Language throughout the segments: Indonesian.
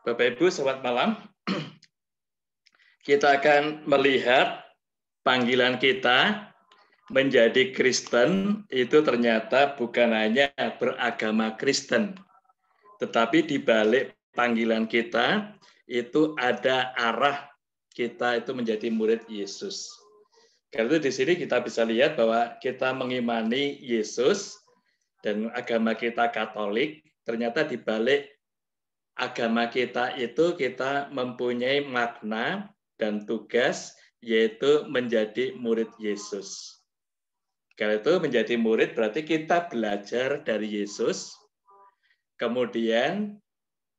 Bapak Ibu, selamat malam. Kita akan melihat panggilan kita menjadi Kristen itu ternyata bukan hanya beragama Kristen, tetapi di balik panggilan kita itu ada arah kita itu menjadi murid Yesus. Karena itu di sini kita bisa lihat bahwa kita mengimani Yesus dan agama kita Katolik, ternyata di balik agama kita itu kita mempunyai makna dan tugas yaitu menjadi murid Yesus. Karena itu menjadi murid berarti kita belajar dari Yesus, kemudian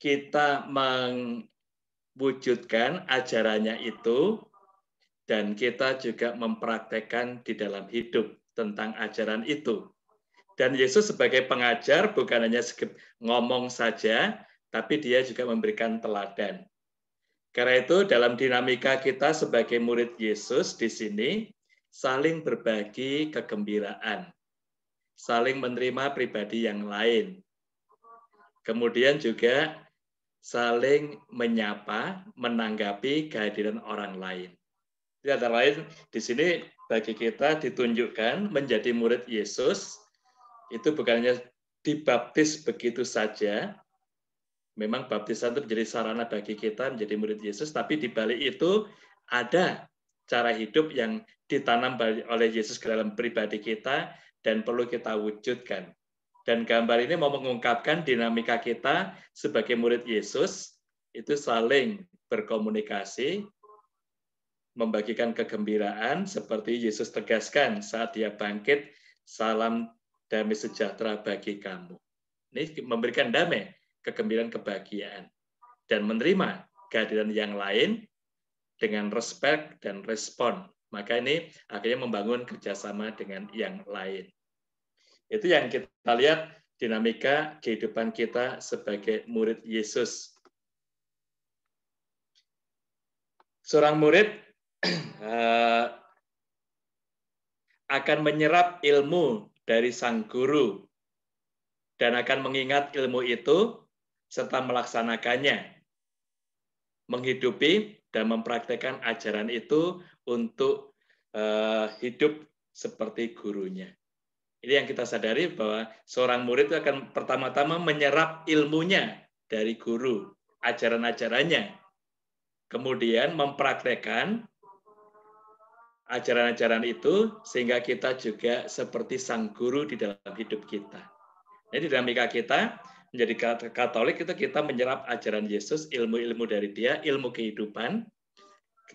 kita mewujudkan ajarannya itu, dan kita juga mempraktekkan di dalam hidup tentang ajaran itu. Dan Yesus sebagai pengajar bukan hanya ngomong saja, tapi dia juga memberikan teladan. Karena itu dalam dinamika kita sebagai murid Yesus di sini, saling berbagi kegembiraan, saling menerima pribadi yang lain. Kemudian juga saling menyapa, menanggapi kehadiran orang lain. Di antara lain, di sini bagi kita ditunjukkan menjadi murid Yesus, itu bukan hanya dibaptis begitu saja. Memang baptisan itu menjadi sarana bagi kita menjadi murid Yesus, tapi di balik itu ada cara hidup yang ditanam oleh Yesus ke dalam pribadi kita dan perlu kita wujudkan. Dan gambar ini mau mengungkapkan dinamika kita sebagai murid Yesus itu saling berkomunikasi, membagikan kegembiraan seperti Yesus tegaskan saat dia bangkit, salam damai sejahtera bagi kamu. Ini memberikan damai, kegembiraan, kebahagiaan, dan menerima kehadiran yang lain dengan respect dan respon. Maka ini akhirnya membangun kerjasama dengan yang lain. Itu yang kita lihat dinamika kehidupan kita sebagai murid Yesus. Seorang murid akan menyerap ilmu dari sang guru dan akan mengingat ilmu itu serta melaksanakannya, menghidupi dan mempraktekkan ajaran itu untuk hidup seperti gurunya. Ini yang kita sadari bahwa seorang murid itu akan pertama-tama menyerap ilmunya dari guru, ajaran-ajarannya, kemudian mempraktekkan ajaran-ajaran itu sehingga kita juga seperti sang guru di dalam hidup kita. Jadi dinamika kita menjadi Katolik itu kita menyerap ajaran Yesus, ilmu-ilmu dari dia, ilmu kehidupan,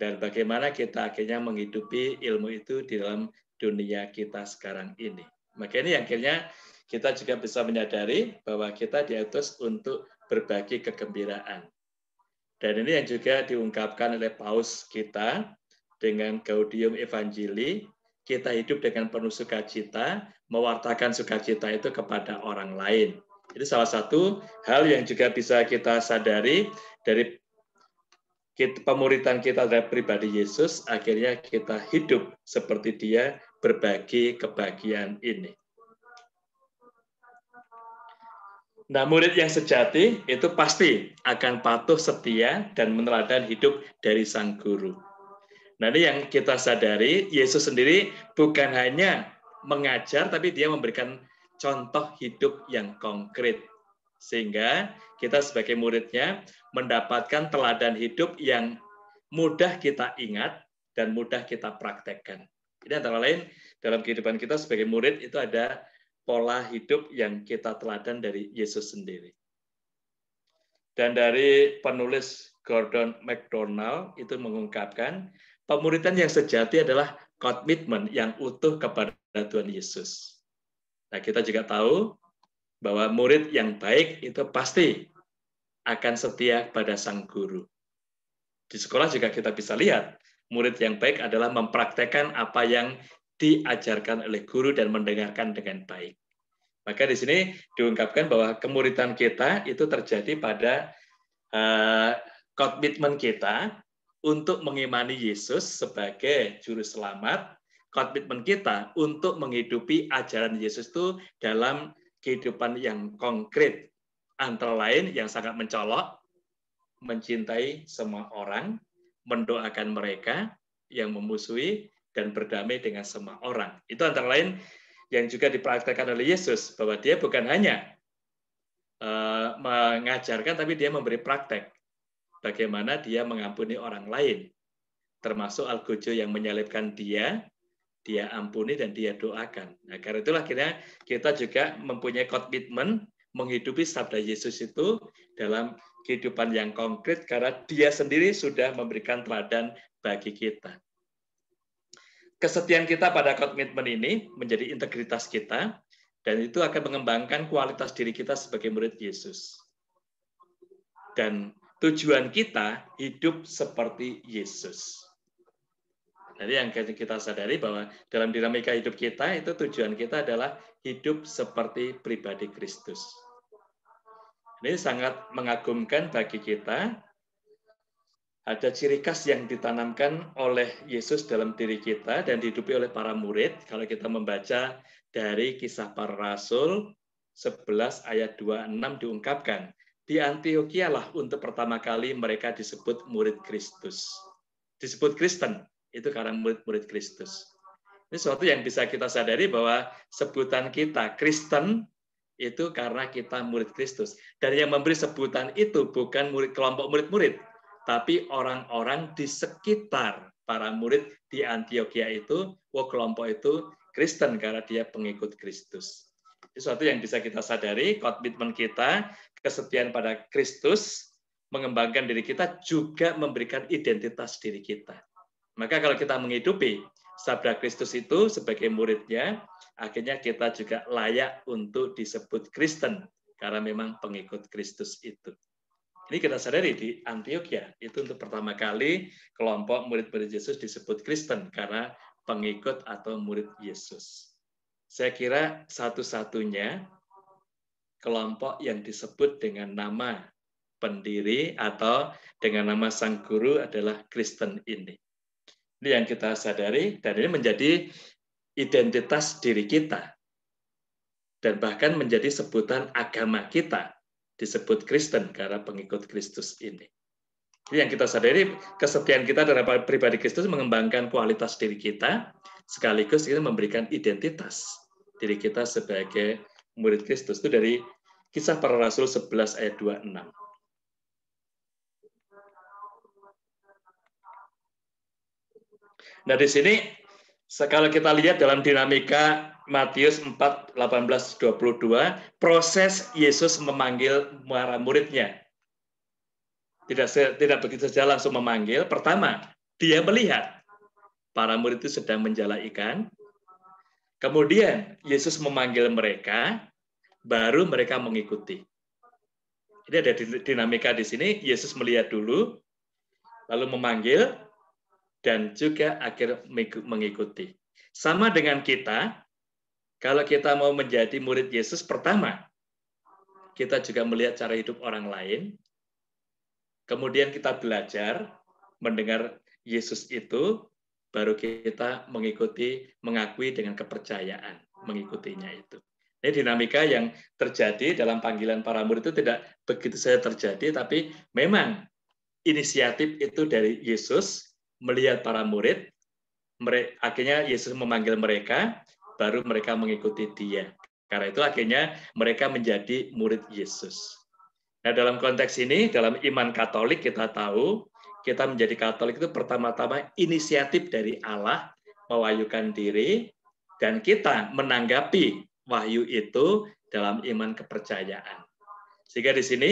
dan bagaimana kita akhirnya menghidupi ilmu itu di dalam dunia kita sekarang ini. Makanya akhirnya kita juga bisa menyadari bahwa kita diutus untuk berbagi kegembiraan. Dan ini yang juga diungkapkan oleh Paus kita dengan Gaudium Evangelii, kita hidup dengan penuh sukacita, mewartakan sukacita itu kepada orang lain. Itu salah satu hal yang juga bisa kita sadari dari pemuridan kita dari pribadi Yesus, akhirnya kita hidup seperti dia, berbagi kebahagiaan ini. Nah, murid yang sejati itu pasti akan patuh, setia, dan meneladani hidup dari sang guru. Nah, ini yang kita sadari, Yesus sendiri bukan hanya mengajar, tapi dia memberikan contoh hidup yang konkret. Sehingga kita sebagai muridnya mendapatkan teladan hidup yang mudah kita ingat dan mudah kita praktekkan. Ini antara lain dalam kehidupan kita sebagai murid itu ada pola hidup yang kita teladan dari Yesus sendiri. Dan dari penulis Gordon MacDonald itu mengungkapkan pemuridan yang sejati adalah komitmen yang utuh kepada Tuhan Yesus. Nah, kita juga tahu bahwa murid yang baik itu pasti akan setia pada sang guru. Di sekolah juga kita bisa lihat, murid yang baik adalah mempraktekkan apa yang diajarkan oleh guru dan mendengarkan dengan baik. Maka di sini diungkapkan bahwa kemuridan kita itu terjadi pada komitmen kita untuk mengimani Yesus sebagai juru selamat, komitmen kita untuk menghidupi ajaran Yesus itu dalam kehidupan yang konkret, antara lain yang sangat mencolok, mencintai semua orang, mendoakan mereka yang memusuhi, dan berdamai dengan semua orang. Itu antara lain yang juga dipraktekkan oleh Yesus, bahwa dia bukan hanya mengajarkan, tapi dia memberi praktek bagaimana dia mengampuni orang lain, termasuk algojo yang menyalibkan dia ampuni dan dia doakan. Nah, karena itulah akhirnya kita juga mempunyai komitmen menghidupi sabda Yesus itu dalam kehidupan yang konkret, karena dia sendiri sudah memberikan teladan bagi kita. Kesetiaan kita pada komitmen ini menjadi integritas kita, dan itu akan mengembangkan kualitas diri kita sebagai murid Yesus. Dan tujuan kita hidup seperti Yesus. Jadi yang kita sadari bahwa dalam dinamika hidup kita, itu tujuan kita adalah hidup seperti pribadi Kristus. Ini sangat mengagumkan bagi kita. Ada ciri khas yang ditanamkan oleh Yesus dalam diri kita dan dihidupi oleh para murid. Kalau kita membaca dari Kisah Para Rasul 11 ayat 26 diungkapkan, di Antiokhia lah untuk pertama kali mereka disebut murid Kristus. Disebut Kristen. Itu karena murid-murid Kristus. Ini sesuatu yang bisa kita sadari bahwa sebutan kita Kristen itu karena kita murid Kristus. Dan yang memberi sebutan itu bukan kelompok murid-murid, tapi orang-orang di sekitar para murid di Antiokhia itu, kelompok itu Kristen karena dia pengikut Kristus. Itu sesuatu yang bisa kita sadari, komitmen kita, kesetiaan pada Kristus, mengembangkan diri kita, juga memberikan identitas diri kita. Maka kalau kita menghidupi sabda Kristus itu sebagai muridnya, akhirnya kita juga layak untuk disebut Kristen, karena memang pengikut Kristus itu. Ini kita sadari di Antiokhia, itu untuk pertama kali kelompok murid-murid Yesus disebut Kristen, karena pengikut atau murid Yesus. Saya kira satu-satunya kelompok yang disebut dengan nama pendiri atau dengan nama sang guru adalah Kristen ini. Ini yang kita sadari, dan ini menjadi identitas diri kita. Dan bahkan menjadi sebutan agama kita, disebut Kristen karena pengikut Kristus ini. Ini yang kita sadari, kesetiaan kita terhadap pribadi Kristus mengembangkan kualitas diri kita, sekaligus kita memberikan identitas diri kita sebagai murid Kristus. Itu dari Kisah Para Rasul 11 ayat 26. Nah, di sini kalau kita lihat dalam dinamika Matius 4, 18, 22, proses Yesus memanggil para muridnya. Tidak begitu saja langsung memanggil. Pertama, dia melihat para murid itu sedang menjala ikan. Kemudian Yesus memanggil mereka, baru mereka mengikuti. Ini ada dinamika di sini. Yesus melihat dulu, lalu memanggil, dan juga akhir mengikuti. Sama dengan kita, kalau kita mau menjadi murid Yesus, pertama, kita juga melihat cara hidup orang lain, kemudian kita belajar mendengar Yesus itu, baru kita mengikuti, mengakui dengan kepercayaan, mengikutinya itu. Ini dinamika yang terjadi dalam panggilan para murid itu tidak begitu saja terjadi, tapi memang inisiatif itu dari Yesus, melihat para murid, akhirnya Yesus memanggil mereka, baru mereka mengikuti dia. Karena itu akhirnya mereka menjadi murid Yesus. Nah, dalam konteks ini, dalam iman Katolik kita tahu, kita menjadi Katolik itu pertama-tama inisiatif dari Allah, mewahyukan diri, dan kita menanggapi wahyu itu dalam iman kepercayaan. Sehingga di sini,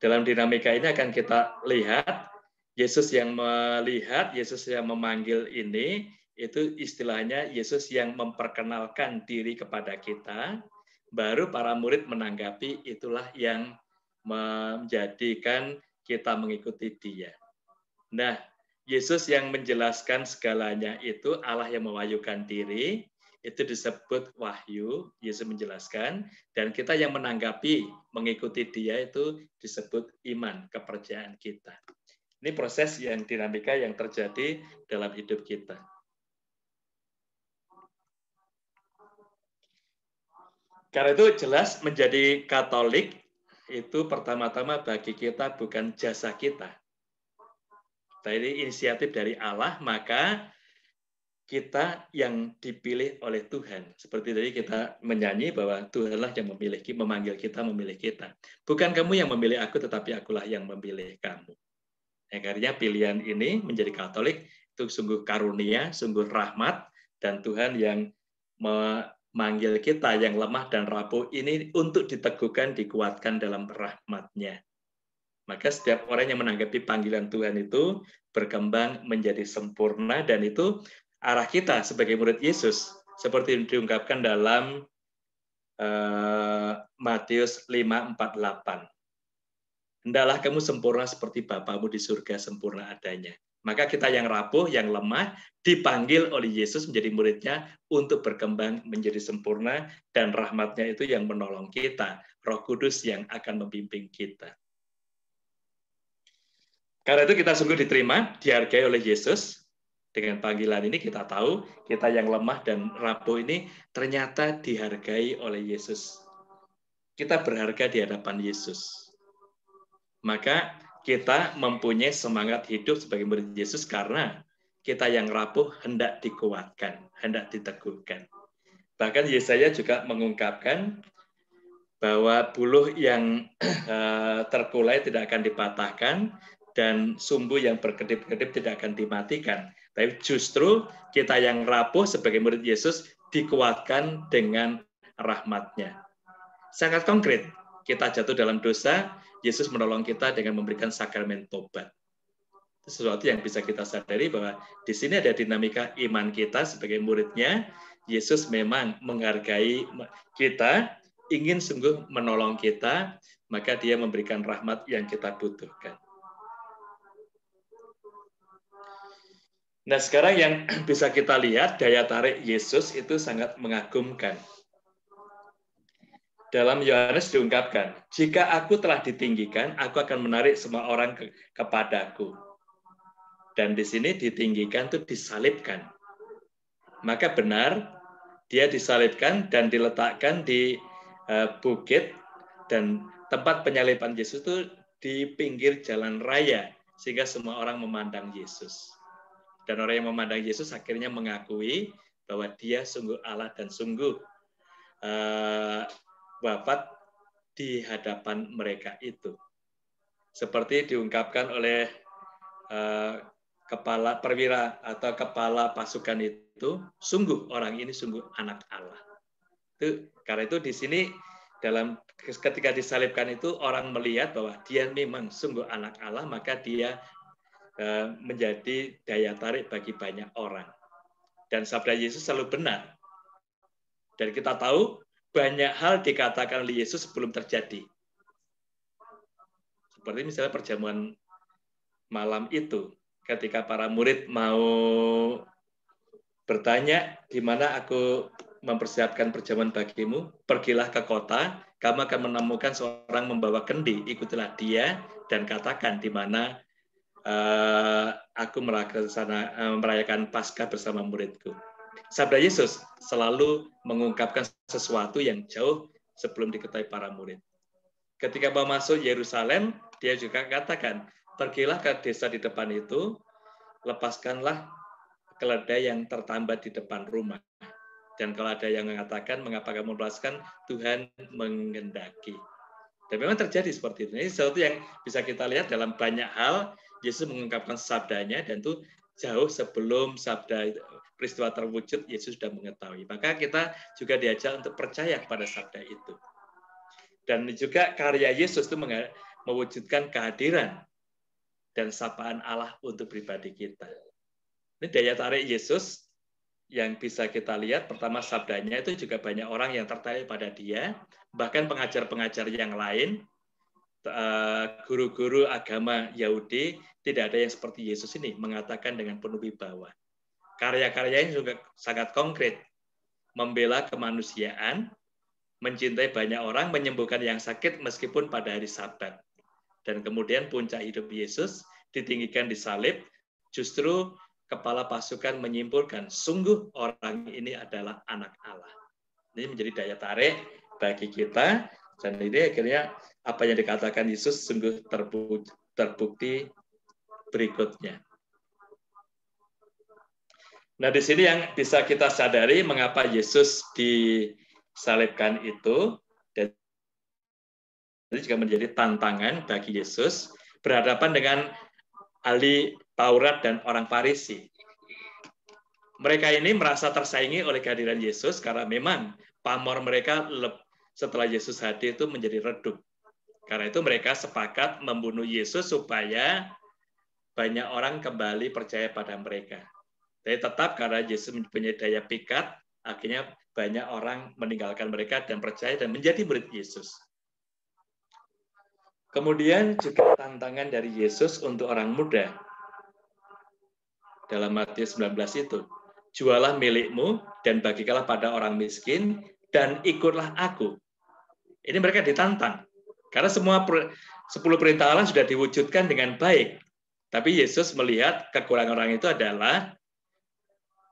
dalam dinamika ini akan kita lihat, Yesus yang melihat, Yesus yang memanggil ini, itu istilahnya Yesus yang memperkenalkan diri kepada kita, baru para murid menanggapi, itulah yang menjadikan kita mengikuti dia. Nah, Yesus yang menjelaskan segalanya itu Allah yang mewahyukan diri, itu disebut wahyu, Yesus menjelaskan, dan kita yang menanggapi, mengikuti dia itu disebut iman, kepercayaan kita. Ini proses yang dinamika yang terjadi dalam hidup kita. Karena itu jelas menjadi Katolik itu pertama-tama bagi kita bukan jasa kita. Tapi inisiatif dari Allah, maka kita yang dipilih oleh Tuhan. Seperti tadi kita menyanyi bahwa Tuhanlah yang memanggil kita, memilih kita. Bukan kamu yang memilih aku, tetapi akulah yang memilih kamu. Akhirnya pilihan ini menjadi Katolik itu sungguh karunia, sungguh rahmat, dan Tuhan yang memanggil kita yang lemah dan rapuh ini untuk diteguhkan, dikuatkan dalam rahmat-Nya. Maka setiap orang yang menanggapi panggilan Tuhan itu berkembang menjadi sempurna, dan itu arah kita sebagai murid Yesus seperti diungkapkan dalam Matius 5:48. Hendaklah kamu sempurna seperti Bapamu di surga sempurna adanya. Maka kita yang rapuh, yang lemah, dipanggil oleh Yesus menjadi muridnya untuk berkembang menjadi sempurna, dan rahmat-Nya itu yang menolong kita, Roh Kudus yang akan membimbing kita. Karena itu kita sungguh diterima, dihargai oleh Yesus. Dengan panggilan ini kita tahu, kita yang lemah dan rapuh ini ternyata dihargai oleh Yesus. Kita berharga di hadapan Yesus. Maka kita mempunyai semangat hidup sebagai murid Yesus karena kita yang rapuh hendak dikuatkan, hendak diteguhkan. Bahkan Yesaya juga mengungkapkan bahwa buluh yang terkulai tidak akan dipatahkan, dan sumbu yang berkedip-kedip tidak akan dimatikan. Tapi justru kita yang rapuh sebagai murid Yesus dikuatkan dengan rahmat-Nya. Sangat konkret, kita jatuh dalam dosa, Yesus menolong kita dengan memberikan sakramen tobat. Itu sesuatu yang bisa kita sadari bahwa di sini ada dinamika iman kita sebagai murid-Nya. Yesus memang menghargai kita, ingin sungguh menolong kita, maka Dia memberikan rahmat yang kita butuhkan. Nah, sekarang yang bisa kita lihat, daya tarik Yesus itu sangat mengagumkan. Dalam Yohanes diungkapkan, jika aku telah ditinggikan, aku akan menarik semua orang kepadaku. Dan di sini ditinggikan itu disalibkan. Maka benar, dia disalibkan dan diletakkan di bukit, dan tempat penyaliban Yesus itu di pinggir jalan raya, sehingga semua orang memandang Yesus. Dan orang yang memandang Yesus akhirnya mengakui bahwa dia sungguh Allah dan sungguh wafat di hadapan mereka itu. Seperti diungkapkan oleh kepala perwira atau kepala pasukan itu, sungguh orang ini sungguh anak Allah. Karena itu di sini dalam ketika disalibkan itu orang melihat bahwa dia memang sungguh anak Allah, maka dia menjadi daya tarik bagi banyak orang. Dan sabda Yesus selalu benar. Dan kita tahu banyak hal dikatakan oleh Yesus sebelum terjadi. Seperti misalnya perjamuan malam itu, ketika para murid mau bertanya, di mana aku mempersiapkan perjamuan bagimu, pergilah ke kota, kamu akan menemukan seorang membawa kendi, ikutilah dia dan katakan di mana aku merayakan Paskah bersama muridku. Sabda Yesus selalu mengungkapkan sesuatu yang jauh sebelum diketahui para murid. Ketika mau masuk Yerusalem, dia juga katakan, pergilah ke desa di depan itu, lepaskanlah keledai yang tertambat di depan rumah. Dan kalau ada yang mengatakan, mengapa kamu melepaskan, Tuhan menghendaki. Dan memang terjadi seperti itu. Ini sesuatu yang bisa kita lihat dalam banyak hal. Yesus mengungkapkan sabdanya, dan itu jauh sebelum sabda peristiwa terwujud, Yesus sudah mengetahui. Maka kita juga diajak untuk percaya pada sabda itu. Dan juga karya Yesus itu mewujudkan kehadiran dan sapaan Allah untuk pribadi kita. Ini daya tarik Yesus yang bisa kita lihat. Pertama, sabdanya itu juga banyak orang yang tertarik pada dia, bahkan pengajar-pengajar yang lain, guru-guru agama Yahudi, tidak ada yang seperti Yesus ini, mengatakan dengan penuh wibawa. Karya-karyanya juga sangat konkret. membela kemanusiaan, mencintai banyak orang, menyembuhkan yang sakit meskipun pada hari Sabat. Dan kemudian puncak hidup Yesus ditinggikan di salib, justru kepala pasukan menyimpulkan, sungguh orang ini adalah anak Allah. Ini menjadi daya tarik bagi kita, dan ini akhirnya apa yang dikatakan Yesus sungguh terbukti berikutnya. Nah, di sini yang bisa kita sadari mengapa Yesus disalibkan itu, dan ini juga menjadi tantangan bagi Yesus berhadapan dengan ahli Taurat dan orang Farisi. Mereka ini merasa tersaingi oleh kehadiran Yesus karena memang pamor mereka setelah Yesus hadir itu menjadi redup. Karena itu mereka sepakat membunuh Yesus supaya banyak orang kembali percaya pada mereka. Tapi tetap karena Yesus mempunyai daya pikat, akhirnya banyak orang meninggalkan mereka dan percaya dan menjadi murid Yesus. Kemudian juga tantangan dari Yesus untuk orang muda. Dalam Matius 19 itu, jualah milikmu dan bagikanlah pada orang miskin dan ikutlah aku. Ini mereka ditantang. Karena semua 10 perintah Allah sudah diwujudkan dengan baik. Tapi Yesus melihat kekurangan orang itu adalah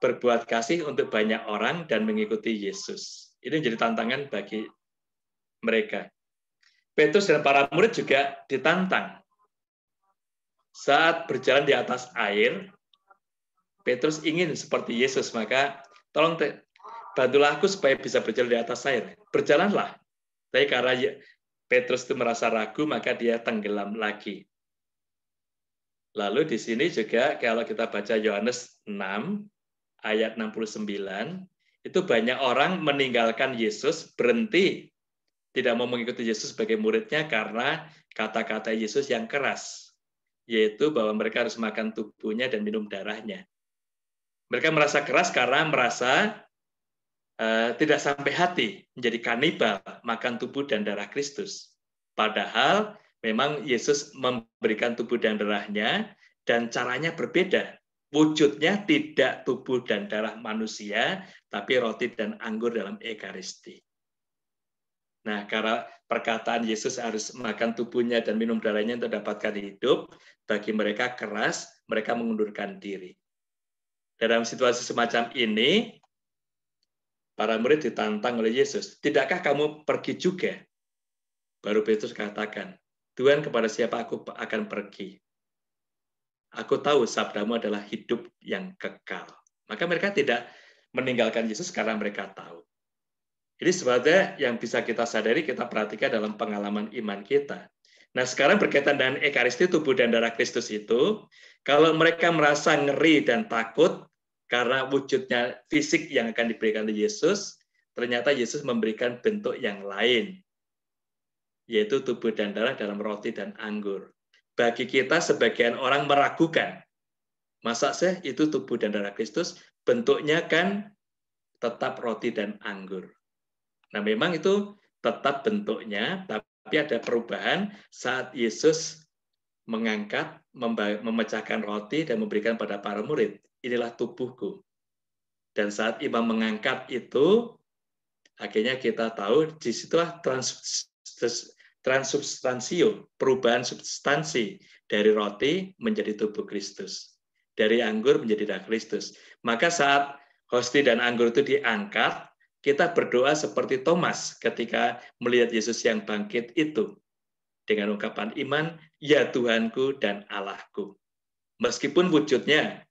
berbuat kasih untuk banyak orang dan mengikuti Yesus. Ini jadi tantangan bagi mereka. Petrus dan para murid juga ditantang. Saat berjalan di atas air, Petrus ingin seperti Yesus, maka tolong bantulah aku supaya bisa berjalan di atas air. Berjalanlah. Tapi karena Petrus itu merasa ragu, maka dia tenggelam lagi. Lalu di sini juga kalau kita baca Yohanes 6, ayat 69, itu banyak orang meninggalkan Yesus, berhenti, tidak mau mengikuti Yesus sebagai muridnya karena kata-kata Yesus yang keras, yaitu bahwa mereka harus makan tubuhnya dan minum darahnya. Mereka merasa keras karena merasa tidak sampai hati, menjadi kanibal, makan tubuh dan darah Kristus. Padahal memang Yesus memberikan tubuh dan darahnya, dan caranya berbeda. Wujudnya tidak tubuh dan darah manusia, tapi roti dan anggur dalam Ekaristi. Nah, karena perkataan Yesus harus makan tubuhnya dan minum darahnya untuk dapatkan hidup, bagi mereka keras, mereka mengundurkan diri. Dalam situasi semacam ini, para murid ditantang oleh Yesus. Tidakkah kamu pergi juga? Baru Petrus katakan, Tuhan, kepada siapa aku akan pergi? Aku tahu sabdamu adalah hidup yang kekal. Maka mereka tidak meninggalkan Yesus karena mereka tahu. Ini sebabnya yang bisa kita sadari, kita perhatikan dalam pengalaman iman kita. Nah, sekarang berkaitan dengan Ekaristi, tubuh dan darah Kristus itu, kalau mereka merasa ngeri dan takut karena wujudnya fisik yang akan diberikan oleh Yesus, ternyata Yesus memberikan bentuk yang lain, yaitu tubuh dan darah dalam roti dan anggur. Bagi kita, sebagian orang meragukan, masa sih itu tubuh dan darah Kristus, bentuknya kan tetap roti dan anggur. Nah, memang itu tetap bentuknya, tapi ada perubahan saat Yesus mengangkat, memecahkan roti dan memberikan pada para murid. Inilah tubuhku. Dan saat imam mengangkat itu, akhirnya kita tahu disitulah transubstansio, perubahan substansi dari roti menjadi tubuh Kristus, dari anggur menjadi darah Kristus. Maka saat hosti dan anggur itu diangkat, kita berdoa seperti Thomas ketika melihat Yesus yang bangkit itu, dengan ungkapan iman, ya Tuhanku dan Allahku. Meskipun wujudnya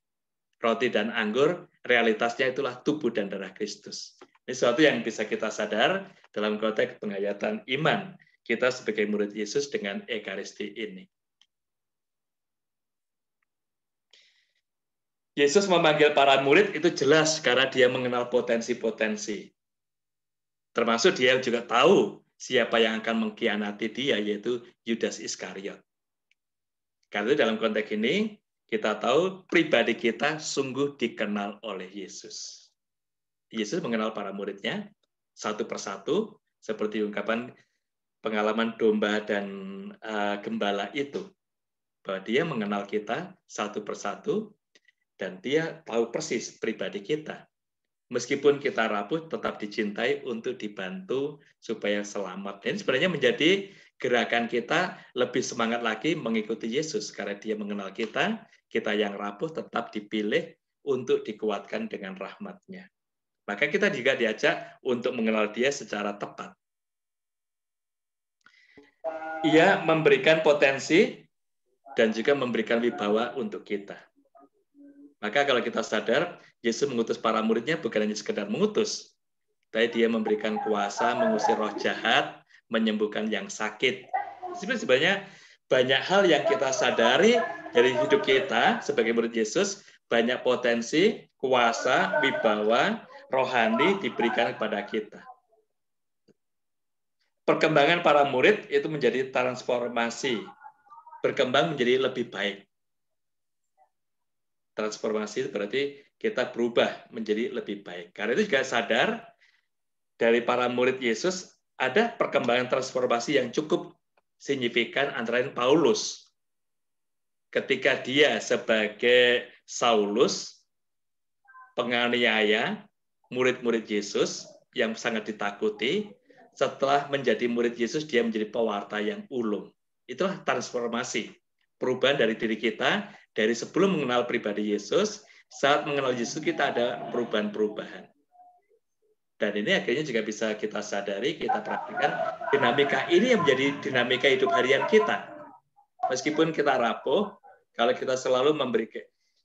roti dan anggur, realitasnya itulah tubuh dan darah Kristus. Ini sesuatu yang bisa kita sadar dalam konteks penghayatan iman kita sebagai murid Yesus dengan Ekaristi ini. Yesus memanggil para murid itu jelas karena dia mengenal potensi-potensi. Termasuk dia juga tahu siapa yang akan mengkhianati dia, yaitu Yudas Iskariot. Karena dalam konteks ini, kita tahu pribadi kita sungguh dikenal oleh Yesus. Yesus mengenal para muridnya satu persatu, seperti ungkapan pengalaman domba dan gembala itu, bahwa dia mengenal kita satu persatu dan dia tahu persis pribadi kita. Meskipun kita rapuh, tetap dicintai untuk dibantu supaya selamat. Dan sebenarnya menjadi gerakan kita lebih semangat lagi mengikuti Yesus. Karena dia mengenal kita yang rapuh tetap dipilih untuk dikuatkan dengan rahmat-Nya. Maka kita juga diajak untuk mengenal dia secara tepat. Ia memberikan potensi dan juga memberikan wibawa untuk kita. Maka kalau kita sadar, Yesus mengutus para muridnya bukan hanya sekedar mengutus, tapi dia memberikan kuasa mengusir roh jahat, menyembuhkan yang sakit. Sebenarnya banyak hal yang kita sadari dari hidup kita sebagai murid Yesus, banyak potensi, kuasa, wibawa, rohani diberikan kepada kita. Perkembangan para murid itu menjadi transformasi, berkembang menjadi lebih baik. Transformasi itu berarti kita berubah menjadi lebih baik. Karena itu juga sadar dari para murid Yesus ada perkembangan transformasi yang cukup signifikan antara lain Paulus. Ketika dia sebagai Saulus, penganiaya murid-murid Yesus yang sangat ditakuti, setelah menjadi murid Yesus dia menjadi pewarta yang ulung. Itulah transformasi. Perubahan dari diri kita, dari sebelum mengenal pribadi Yesus, saat mengenal Yesus kita ada perubahan-perubahan. Dan ini akhirnya juga bisa kita sadari, kita praktikkan, dinamika ini yang menjadi dinamika hidup harian kita. Meskipun kita rapuh, kalau kita selalu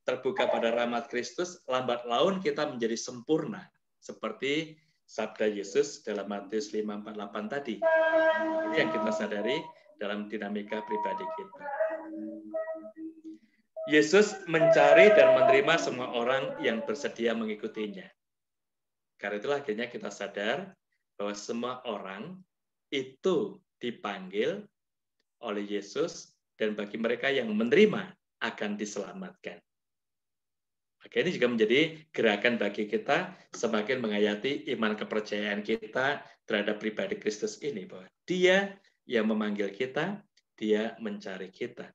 terbuka pada rahmat Kristus, lambat laun kita menjadi sempurna. Seperti sabda Yesus dalam Matius 5:48 tadi. Ini yang kita sadari dalam dinamika pribadi kita. Yesus mencari dan menerima semua orang yang bersedia mengikutinya. Karena itulah akhirnya kita sadar bahwa semua orang itu dipanggil oleh Yesus dan bagi mereka yang menerima akan diselamatkan. Maka ini juga menjadi gerakan bagi kita semakin menghayati iman kepercayaan kita terhadap pribadi Kristus ini. Bahwa dia yang memanggil kita, dia mencari kita.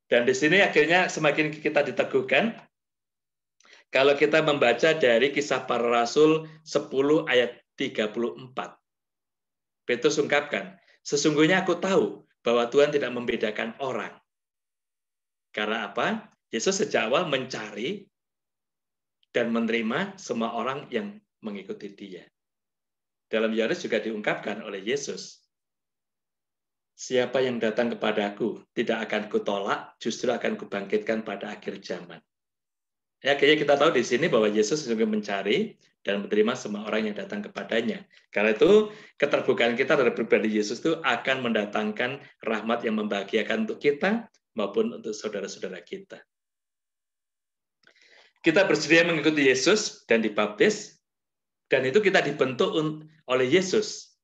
Dan di sini akhirnya semakin kita diteguhkan, kalau kita membaca dari Kisah Para Rasul 10 ayat 34. Petrus ungkapkan, sesungguhnya aku tahu bahwa Tuhan tidak membedakan orang. Karena apa? Yesus sejak awal mencari dan menerima semua orang yang mengikuti dia. Dalam Yohanes juga diungkapkan oleh Yesus, siapa yang datang kepadaku tidak akan kutolak, justru akan kubangkitkan pada akhir zaman. Ya, kayaknya kita tahu di sini bahwa Yesus juga mencari dan menerima semua orang yang datang kepadanya. Karena itu keterbukaan kita terhadap pribadi Yesus itu akan mendatangkan rahmat yang membahagiakan untuk kita maupun untuk saudara-saudara kita. Kita bersedia mengikuti Yesus dan dibaptis, dan itu kita dibentuk oleh Yesus.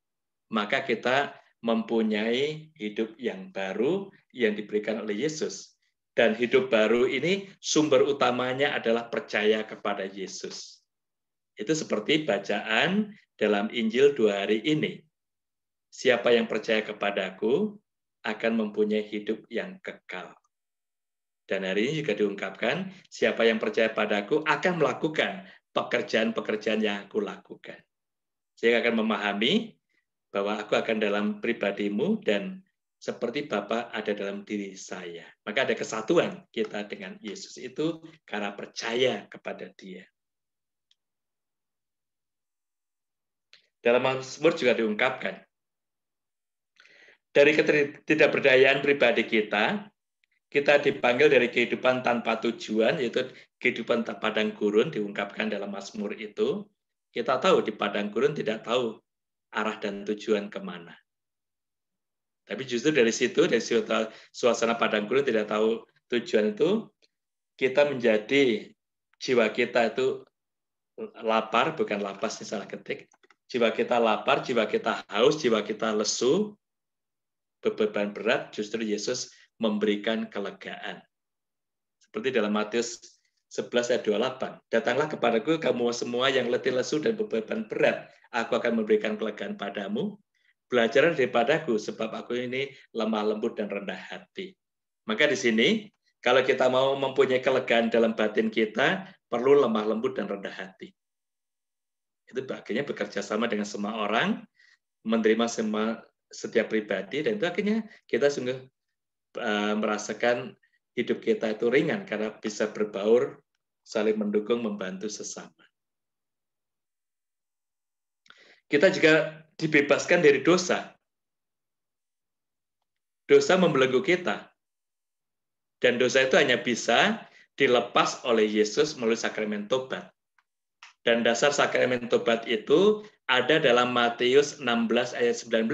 Maka kita mempunyai hidup yang baru yang diberikan oleh Yesus. Dan hidup baru ini sumber utamanya adalah percaya kepada Yesus. Itu seperti bacaan dalam Injil 2 hari ini. Siapa yang percaya kepadaku akan mempunyai hidup yang kekal. Dan hari ini juga diungkapkan, siapa yang percaya padaku akan melakukan pekerjaan-pekerjaan yang aku lakukan. Saya akan memahami bahwa aku akan dalam pribadimu dan seperti Bapa ada dalam diri saya. Maka ada kesatuan kita dengan Yesus itu karena percaya kepada Dia. Dalam Mazmur juga diungkapkan, dari ketidakberdayaan pribadi kita dipanggil dari kehidupan tanpa tujuan, yaitu kehidupan padang gurun, diungkapkan dalam Mazmur itu. Kita tahu di padang gurun tidak tahu arah dan tujuan kemana. Tapi justru dari situ, dari suasana padang gurun tidak tahu tujuan itu, kita menjadi jiwa kita itu lapar, bukan lapas, salah ketik. Jiwa kita lapar, jiwa kita haus, jiwa kita lesu, beban berat, justru Yesus memberikan kelegaan. Seperti dalam Matius 11 ayat 28. Datanglah kepadaku kamu semua yang letih lesu dan beban berat, aku akan memberikan kelegaan padamu. Belajar daripadaku, sebab aku ini lemah lembut dan rendah hati. Maka di sini, kalau kita mau mempunyai kelegaan dalam batin kita, perlu lemah lembut dan rendah hati. Itu akhirnya bekerja sama dengan semua orang, menerima setiap pribadi, dan itu akhirnya kita sungguh merasakan hidup kita itu ringan karena bisa berbaur, saling mendukung, membantu sesama. Kita juga dibebaskan dari dosa. Dosa membelenggu kita. Dan dosa itu hanya bisa dilepas oleh Yesus melalui sakramen tobat. Dan dasar sakramen tobat itu ada dalam Matius 16 ayat 19.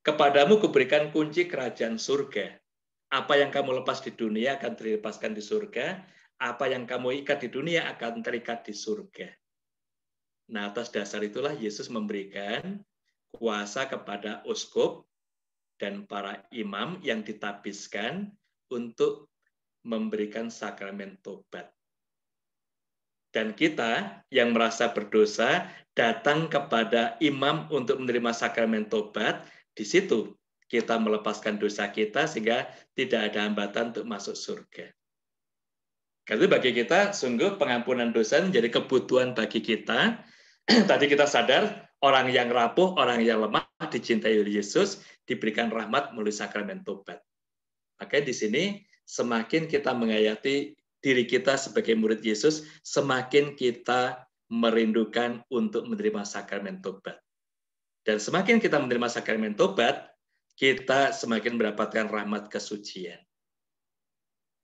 Kepadamu kuberikan kunci kerajaan surga. Apa yang kamu lepas di dunia akan dilepaskan di surga. Apa yang kamu ikat di dunia akan terikat di surga. Nah, atas dasar itulah Yesus memberikan kuasa kepada uskup dan para imam yang ditabiskan untuk memberikan sakramen tobat. Dan kita yang merasa berdosa datang kepada imam untuk menerima sakramen tobat, di situ kita melepaskan dosa kita sehingga tidak ada hambatan untuk masuk surga. Karena bagi kita sungguh pengampunan dosa menjadi kebutuhan bagi kita. Tadi kita sadar orang yang rapuh, orang yang lemah dicintai oleh Yesus, diberikan rahmat melalui sakramen tobat. Makanya di sini semakin kita menghayati diri kita sebagai murid Yesus, semakin kita merindukan untuk menerima sakramen tobat. Dan semakin kita menerima sakramen tobat, kita semakin mendapatkan rahmat kesucian.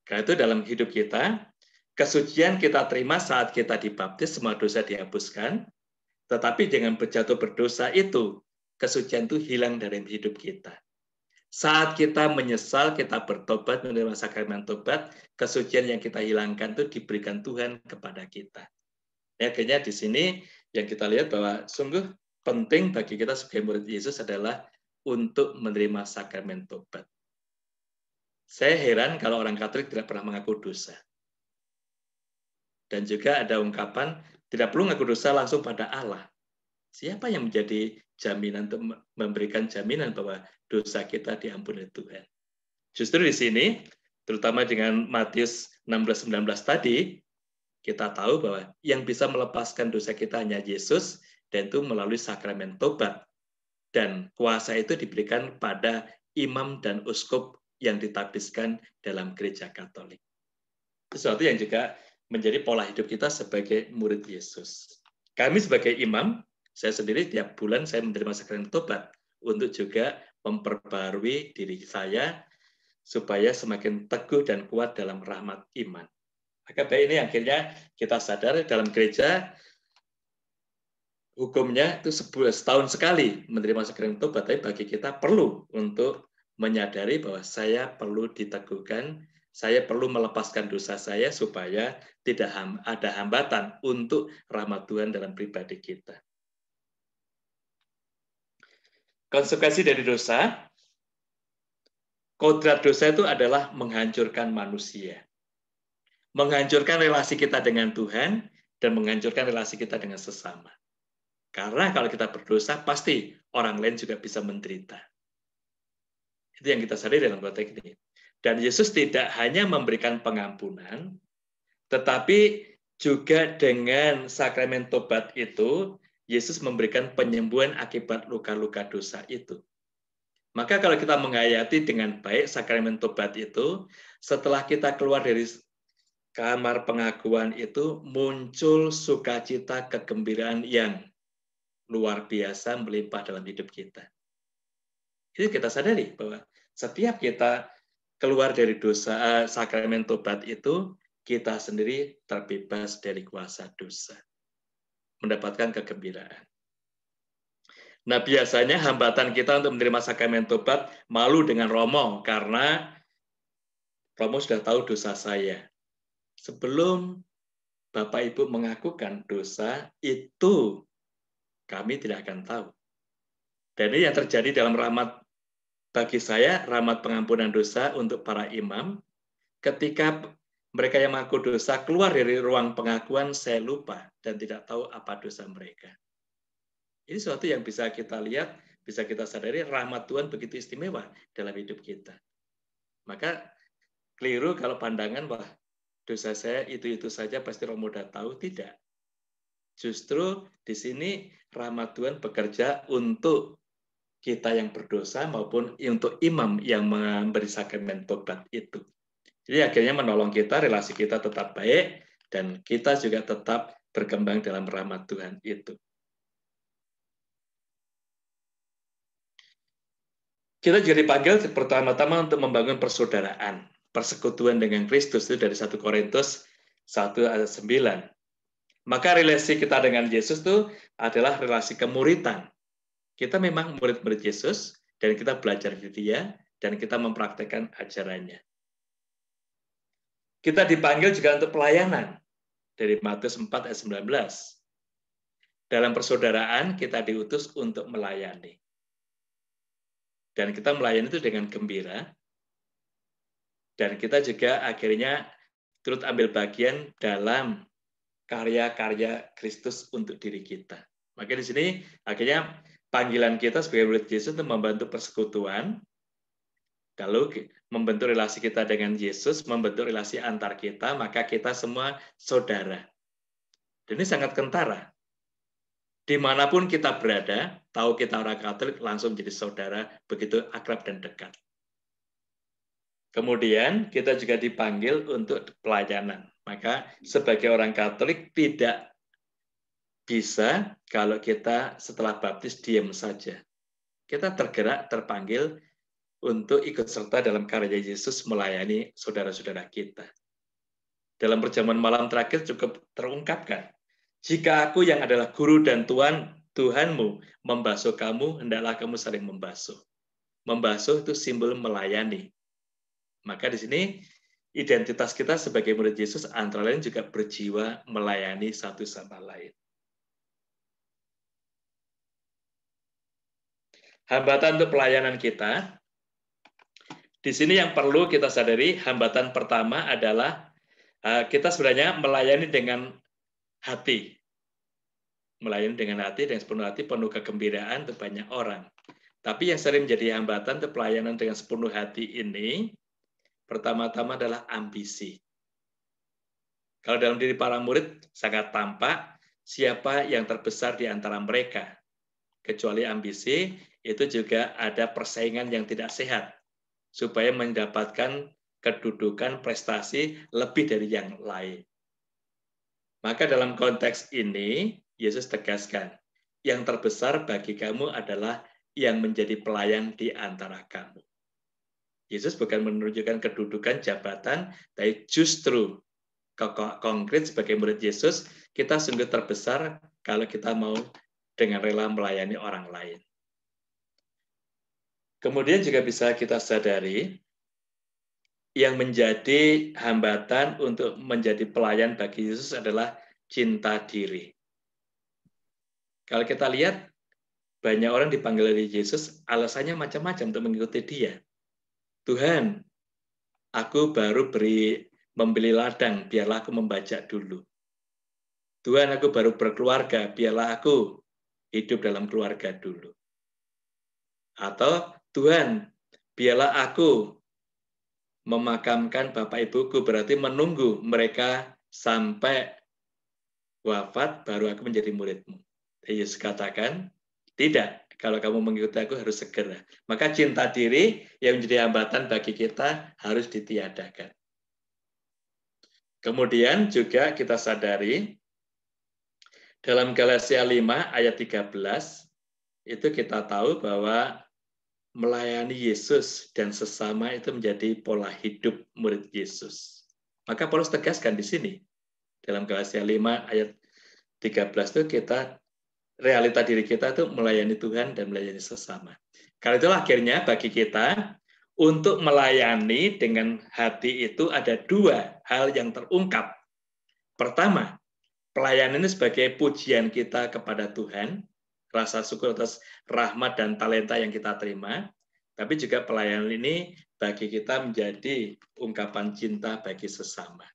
Karena itu dalam hidup kita, kesucian kita terima saat kita dibaptis, semua dosa dihapuskan. Tetapi dengan berjatuh berdosa itu, kesucian itu hilang dari hidup kita. Saat kita menyesal, kita bertobat, menerima sakramen tobat, kesucian yang kita hilangkan itu diberikan Tuhan kepada kita. Ya, akhirnya di sini yang kita lihat bahwa sungguh penting bagi kita sebagai murid Yesus adalah untuk menerima sakramen tobat. Saya heran kalau orang Katolik tidak pernah mengaku dosa. Dan juga ada ungkapan, tidak perlu mengaku dosa langsung pada Allah. Siapa yang menjadi jaminan untuk memberikan jaminan bahwa dosa kita diampuni Tuhan? Justru di sini, terutama dengan Matius 16-19 tadi, kita tahu bahwa yang bisa melepaskan dosa kita hanya Yesus, dan itu melalui sakramen tobat. Dan kuasa itu diberikan pada imam dan uskup yang ditabiskan dalam gereja Katolik. Sesuatu yang juga menjadi pola hidup kita sebagai murid Yesus. Kami sebagai imam, saya sendiri tiap bulan saya menerima sakramen tobat untuk juga memperbarui diri saya supaya semakin teguh dan kuat dalam rahmat iman. Maka baik ini akhirnya kita sadar dalam gereja hukumnya itu setahun sekali menerima sakramen tobat, tapi bagi kita perlu untuk menyadari bahwa saya perlu diteguhkan, saya perlu melepaskan dosa saya supaya tidak ada hambatan untuk rahmat Tuhan dalam pribadi kita. Konsekuensi dari dosa, kodrat dosa itu adalah menghancurkan manusia. Menghancurkan relasi kita dengan Tuhan dan menghancurkan relasi kita dengan sesama. Karena kalau kita berdosa, pasti orang lain juga bisa menderita. Itu yang kita sadari dalam konteks ini. Dan Yesus tidak hanya memberikan pengampunan, tetapi juga dengan sakramen tobat itu, Yesus memberikan penyembuhan akibat luka-luka dosa itu. Maka kalau kita menghayati dengan baik sakramen tobat itu, setelah kita keluar dari kamar pengakuan itu, muncul sukacita, kegembiraan yang luar biasa melimpah dalam hidup kita. Jadi kita sadari bahwa setiap kita keluar dari dosa sakramen tobat itu, kita sendiri terbebas dari kuasa dosa. Mendapatkan kegembiraan. Nah, biasanya hambatan kita untuk menerima sakramen tobat malu dengan Romo, karena Romo sudah tahu dosa saya. Sebelum Bapak Ibu mengakukan dosa, itu kami tidak akan tahu. Dan ini yang terjadi dalam rahmat bagi saya, rahmat pengampunan dosa untuk para imam, ketika mereka yang mengaku dosa keluar dari ruang pengakuan, saya lupa dan tidak tahu apa dosa mereka. Ini sesuatu yang bisa kita lihat, bisa kita sadari, rahmat Tuhan begitu istimewa dalam hidup kita. Maka keliru kalau pandangan, wah dosa saya itu saja pasti Romo udah tahu. Tidak. Justru di sini rahmat Tuhan bekerja untuk kita yang berdosa maupun untuk imam yang memberi sakramen tobat itu. Jadi akhirnya menolong kita, relasi kita tetap baik, dan kita juga tetap berkembang dalam rahmat Tuhan itu. Kita juga dipanggil pertama-tama untuk membangun persaudaraan, persekutuan dengan Kristus, itu dari 1 Korintus 1 ayat 9. Maka relasi kita dengan Yesus itu adalah relasi kemuritan. Kita memang murid-murid Yesus, dan kita belajar dari Dia, dan kita mempraktekkan ajarannya. Kita dipanggil juga untuk pelayanan, dari Matius 4 ayat 19. Dalam persaudaraan, kita diutus untuk melayani. Dan kita melayani itu dengan gembira, dan kita juga akhirnya turut ambil bagian dalam karya-karya Kristus untuk diri kita. Maka di sini akhirnya panggilan kita sebagai murid Yesus untuk membantu persekutuan, lalu membentuk relasi kita dengan Yesus, membentuk relasi antar kita, maka kita semua saudara. Dan ini sangat kentara. Dimanapun kita berada, tahu kita orang Katolik, langsung jadi saudara, begitu akrab dan dekat. Kemudian kita juga dipanggil untuk pelayanan. Maka sebagai orang Katolik tidak bisa kalau kita setelah baptis diam saja. Kita tergerak, terpanggil untuk ikut serta dalam karya Yesus melayani saudara-saudara kita. Dalam perjamuan malam terakhir cukup terungkapkan, jika aku yang adalah guru dan Tuhanmu membasuh kamu, hendaklah kamu saling membasuh. Membasuh itu simbol melayani. Maka di sini identitas kita sebagai murid Yesus antara lain juga berjiwa melayani satu sama lain. Hambatan untuk pelayanan kita, di sini yang perlu kita sadari, hambatan pertama adalah kita sebenarnya melayani dengan hati. Melayani dengan hati, dengan sepenuh hati, penuh kegembiraan untuk banyak orang. Tapi yang sering menjadi hambatan untuk pelayanan dengan sepenuh hati ini, pertama-tama adalah ambisi. Kalau dalam diri para murid sangat tampak siapa yang terbesar di antara mereka. Kecuali ambisi, itu juga ada persaingan yang tidak sehat, supaya mendapatkan kedudukan prestasi lebih dari yang lain. Maka dalam konteks ini, Yesus tegaskan, yang terbesar bagi kamu adalah yang menjadi pelayan di antara kamu. Yesus bukan menunjukkan kedudukan, jabatan, tapi justru konkret sebagai murid Yesus, kita sungguh terbesar kalau kita mau dengan rela melayani orang lain. Kemudian juga bisa kita sadari, yang menjadi hambatan untuk menjadi pelayan bagi Yesus adalah cinta diri. Kalau kita lihat, banyak orang dipanggil oleh Yesus, alasannya macam-macam untuk mengikuti Dia. Tuhan, aku baru membeli ladang, biarlah aku membajak dulu. Tuhan, aku baru berkeluarga, biarlah aku hidup dalam keluarga dulu. Atau, Tuhan, biarlah aku memakamkan bapak ibuku, berarti menunggu mereka sampai wafat, baru aku menjadi muridmu. Yesus katakan, tidak, kalau kamu mengikuti aku harus segera. Maka cinta diri yang menjadi hambatan bagi kita harus ditiadakan. Kemudian juga kita sadari, dalam Galatia 5 ayat 13, itu kita tahu bahwa melayani Yesus dan sesama itu menjadi pola hidup murid Yesus. Maka Paulus tegaskan di sini, dalam Galatia 5 ayat 13 itu kita, realita diri kita itu melayani Tuhan dan melayani sesama. Karena itulah akhirnya bagi kita, untuk melayani dengan hati itu ada dua hal yang terungkap. Pertama, pelayanan ini sebagai pujian kita kepada Tuhan, rasa syukur atas rahmat dan talenta yang kita terima, tapi juga pelayanan ini bagi kita menjadi ungkapan cinta bagi sesama.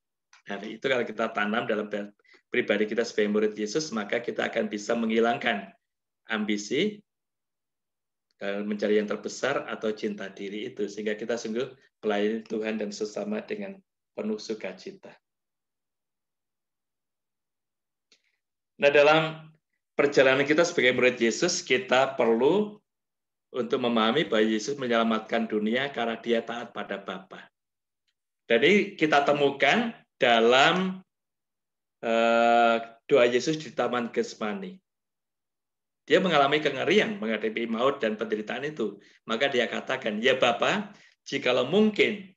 Dan itu kalau kita tanam dalam pribadi kita sebagai murid Yesus, maka kita akan bisa menghilangkan ambisi, mencari yang terbesar atau cinta diri itu, sehingga kita sungguh melayani Tuhan dan sesama dengan penuh sukacita. Nah, dalam perjalanan kita sebagai murid Yesus, kita perlu untuk memahami bahwa Yesus menyelamatkan dunia karena dia taat pada Bapa. Jadi kita temukan dalam doa Yesus di Taman Getsemani. Dia mengalami kengerian menghadapi maut dan penderitaan itu. Maka dia katakan, ya Bapa, jikalau mungkin,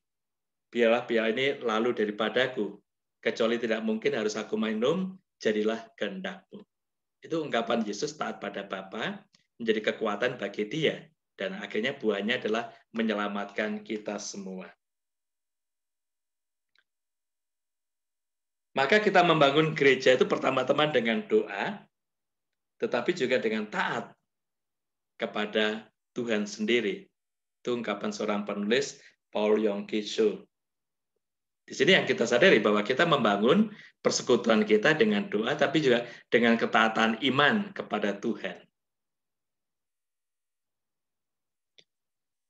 biarlah piala ini lalu daripadaku. Kecuali tidak mungkin harus aku minum, jadilah kehendak-Mu. Itu ungkapan Yesus taat pada Bapa, menjadi kekuatan bagi dia. Dan akhirnya buahnya adalah menyelamatkan kita semua. Maka kita membangun gereja itu pertama-tama dengan doa, tetapi juga dengan taat kepada Tuhan sendiri. Itu ungkapan seorang penulis, Paul Yonggi Cho. Di sini yang kita sadari bahwa kita membangun persekutuan kita dengan doa, tapi juga dengan ketaatan iman kepada Tuhan.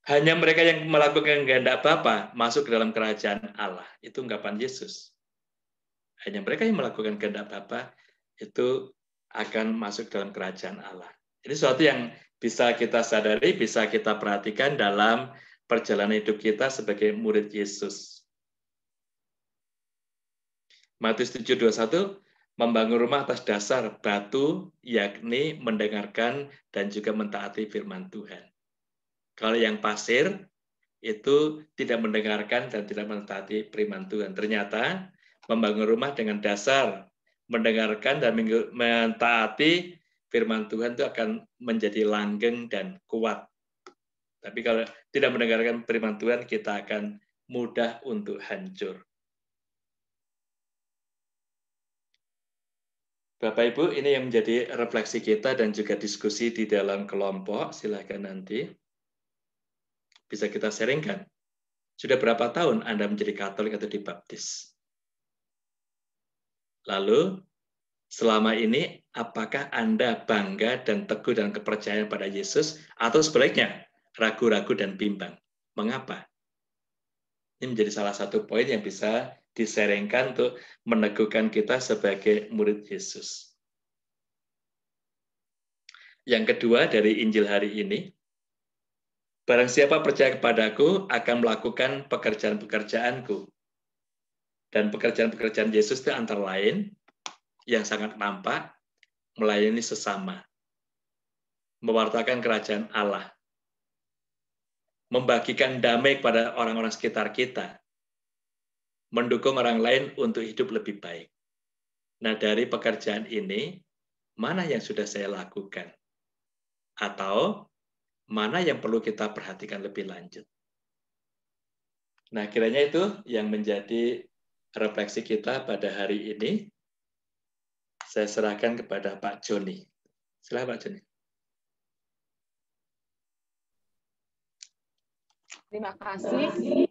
Hanya mereka yang melakukan kehendak Bapa masuk ke dalam kerajaan Allah. Itu ungkapan Yesus. Hanya mereka yang melakukan kehendak Bapa itu akan masuk dalam kerajaan Allah. Ini sesuatu yang bisa kita sadari, bisa kita perhatikan dalam perjalanan hidup kita sebagai murid Yesus. Matius 7:21, membangun rumah atas dasar batu, yakni mendengarkan dan juga mentaati firman Tuhan. Kalau yang pasir, itu tidak mendengarkan dan tidak mentaati firman Tuhan. Ternyata membangun rumah dengan dasar mendengarkan dan mentaati firman Tuhan itu akan menjadi langgeng dan kuat. Tapi kalau tidak mendengarkan firman Tuhan, kita akan mudah untuk hancur. Bapak Ibu, ini yang menjadi refleksi kita dan juga diskusi di dalam kelompok. Silakan nanti bisa kita sharingkan. Sudah berapa tahun Anda menjadi Katolik atau dibaptis? Lalu, selama ini, apakah Anda bangga dan teguh dalam kepercayaan pada Yesus, atau sebaliknya, ragu-ragu dan bimbang? Mengapa? Ini menjadi salah satu poin yang bisa disaringkan untuk meneguhkan kita sebagai murid Yesus. Yang kedua dari Injil hari ini, barang siapa percaya kepadaku akan melakukan pekerjaan-pekerjaanku. Dan pekerjaan-pekerjaan Yesus itu antara lain yang sangat nampak, melayani sesama, mewartakan kerajaan Allah, membagikan damai kepada orang-orang sekitar kita, mendukung orang lain untuk hidup lebih baik. Nah, dari pekerjaan ini, mana yang sudah saya lakukan? Atau mana yang perlu kita perhatikan lebih lanjut? Nah, kiranya itu yang menjadi refleksi kita pada hari ini. Saya serahkan kepada Pak Joni. Silakan Pak Joni. Terima kasih.